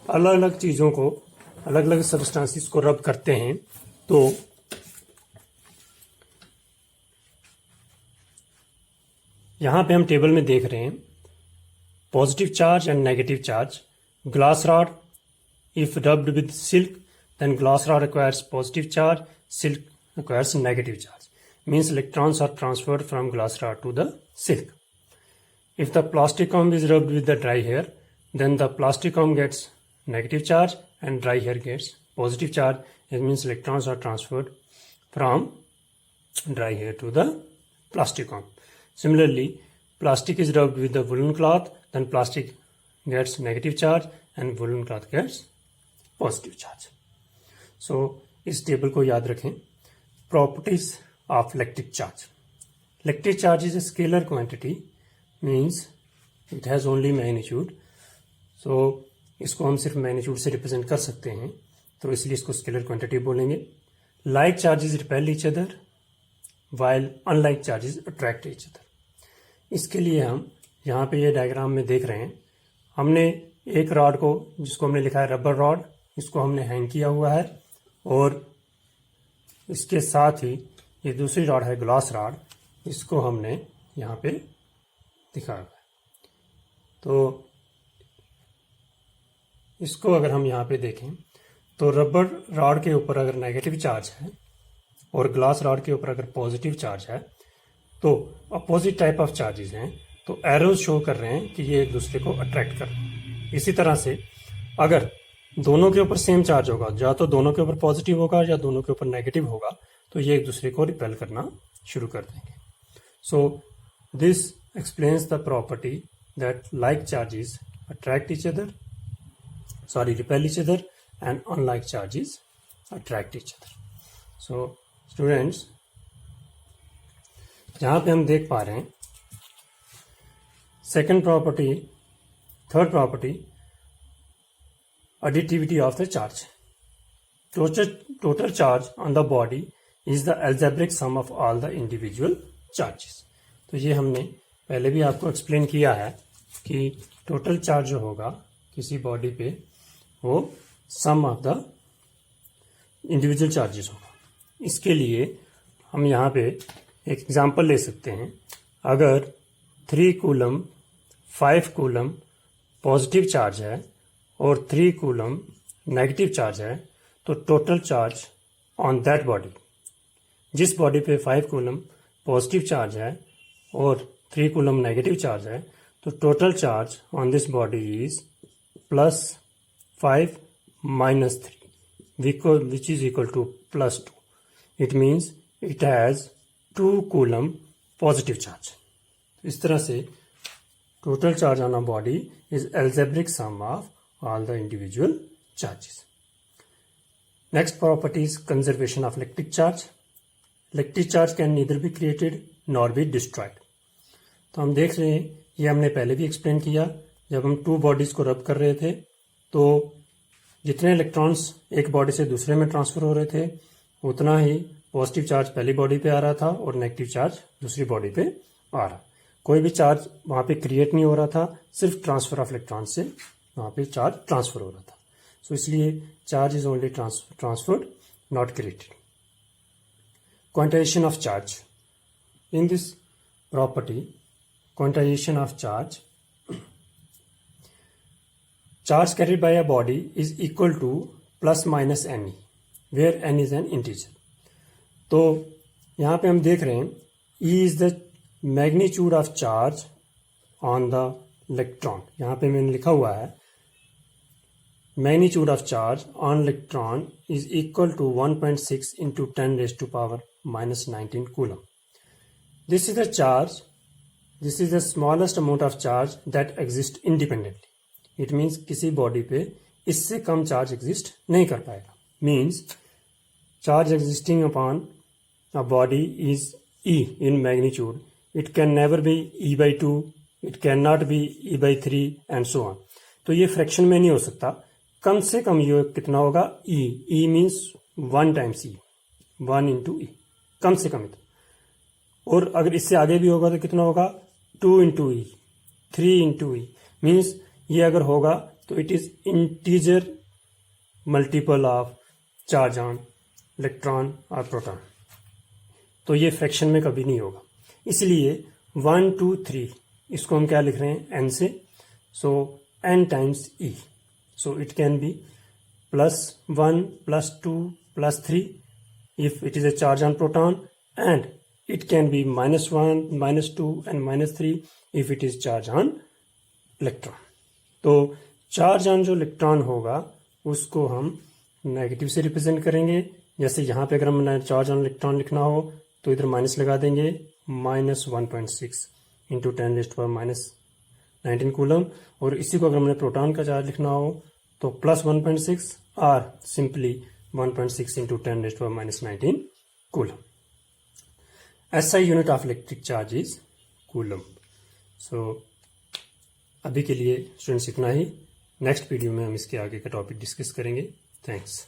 अलग अलग चीज़ों को, अलग अलग सब्सटेंसेस को रब करते हैं तो यहाँ पे हम टेबल में देख रहे हैं positive charge and negative charge. Glass rod, if rubbed with silk, then glass rod acquires positive charge, silk acquires negative charge. Means electrons are transferred from glass rod to the silk. If the plastic comb is rubbed with the dry hair, then the plastic comb gets negative charge and dry hair gets positive charge. It means electrons are transferred from dry hair to the plastic comb. Similarly, plastic is rubbed with the woolen cloth, then plastic gets negative charge and woolen cloth gets positive charge. So इस table को याद रखें. Properties of electric charge. Electric charge is a scalar quantity, means it has only magnitude. So इसको हम सिर्फ magnitude से represent कर सकते हैं, तो इसलिए इसको स्केलर क्वांटिटी बोलेंगे. Like charges repel each other while unlike charges attract each other. इसके लिए हम यहाँ पे ये डायग्राम में देख रहे हैं, हमने एक रॉड को, जिसको हमने लिखा है रबर रॉड, इसको हमने हैंग किया हुआ है और इसके साथ ही ये दूसरी रॉड है ग्लास रॉड, इसको हमने यहाँ पे दिखाया हुआ है. तो इसको अगर हम यहाँ पे देखें तो रबर रॉड के ऊपर अगर नेगेटिव चार्ज है और ग्लास रॉड के ऊपर अगर पॉजिटिव चार्ज है तो अपोजिट टाइप ऑफ चार्जेस हैं, तो एरोज शो कर रहे हैं कि ये एक दूसरे को अट्रैक्ट कर रहे हैं. इसी तरह से अगर दोनों के ऊपर सेम चार्ज होगा, या तो दोनों के ऊपर पॉजिटिव होगा या दोनों के ऊपर नेगेटिव होगा, तो ये एक दूसरे को रिपेल करना शुरू कर देंगे. So this explains the property that like charges attract each other, repel each other, and unlike charges attract each other. So students, यहाँ पे हम देख पा रहे हैं second property, third property, additivity of the charge. Total charge on the body is the algebraic sum of all the individual charges. तो ये हमने पहले भी आपको एक्सप्लेन किया है कि टोटल चार्ज जो होगा किसी बॉडी पे वो सम ऑफ द इंडिविजुअल चार्जेस होगा. इसके लिए हम यहाँ पे एक एग्जांपल ले सकते हैं. अगर 3 कूलम 5 कूलम पॉजिटिव चार्ज है और 3 कूलम नेगेटिव चार्ज है, तो total charge on that body, जिस बॉडी पे 5 कूलम पॉजिटिव चार्ज है और 3 कूलम नेगेटिव चार्ज है, तो total charge on this body is +5 - 3 which is equal to +2. It means it has 2 coulomb positive charge. इस तरह से total charge on a body is algebraic sum of all the individual charges. Next property is conservation of electric charge. Electric charge can neither be created nor be destroyed. तो हम देख रहे हैं, ये हमने पहले भी एक्सप्लेन किया, जब हम 2 बॉडीज को रब कर रहे थे तो जितने इलेक्ट्रॉन्स एक बॉडी से दूसरे में ट्रांसफर हो रहे थे उतना ही पॉजिटिव चार्ज पहली बॉडी पे आ रहा था और नेगेटिव चार्ज दूसरी बॉडी पे आ रहा. कोई भी चार्ज वहाँ पे क्रिएट नहीं हो रहा था, सिर्फ ट्रांसफर ऑफ इलेक्ट्रॉन से वहाँ पे चार्ज ट्रांसफर हो रहा था. सो इसलिए charge is only transferred, not created. Quantization of charge. In this property, quantization of charge, charge carried by a body is equal to ± ne, where n is an integer. तो यहाँ पे हम देख रहे हैं E is the magnitude of charge on the electron. यहाँ पे मैंने लिखा हुआ है magnitude of charge on electron is equal to 1.6 into 10⁻⁻19 coulomb. This is the charge. This is the smallest amount of charge that exists independently. It means किसी body पे इससे कम charge exist नहीं कर पाएगा. Means charge existing upon a body is E in magnitude. It can never be E/2. It cannot be E/3 and so on. तो ये fraction में नहीं हो सकता. कम से कम ये कितना होगा? E. E means 1 times E, 1 into E, कम से कम इतना. और अगर इससे आगे भी होगा तो कितना होगा? 2 into E, 3 into E. Means ये अगर होगा तो it is integer multiple of charge on electron और प्रोटॉन। तो ये फ्रैक्शन में कभी नहीं होगा, इसलिए 1 2 3 इसको हम क्या लिख रहे हैं, n से, सो n times e, so it can be +1 +2 +3 if it is a charge on proton, and it can be -1 -2 and -3 if it is charge on electron। तो चार्ज ऑन जो इलेक्ट्रॉन होगा उसको हम नेगेटिव से रिप्रेजेंट करेंगे। जैसे यहाँ पे अगर हम चार्ज ऑन इलेक्ट्रॉन लिखना हो तो इधर माइनस लगा देंगे, -1.6 इंटू 10⁻⁻19 कूलम। और इसी को अगर हमने प्रोटॉन का चार्ज लिखना हो तो +1.6 और simply 1.6 into 10⁻⁻19 coulomb. SI unit of electric charge is coulomb. So अभी के लिए स्टूडेंट्स इतना ही। नेक्स्ट वीडियो में हम इसके आगे का टॉपिक डिस्कस करेंगे। थैंक्स।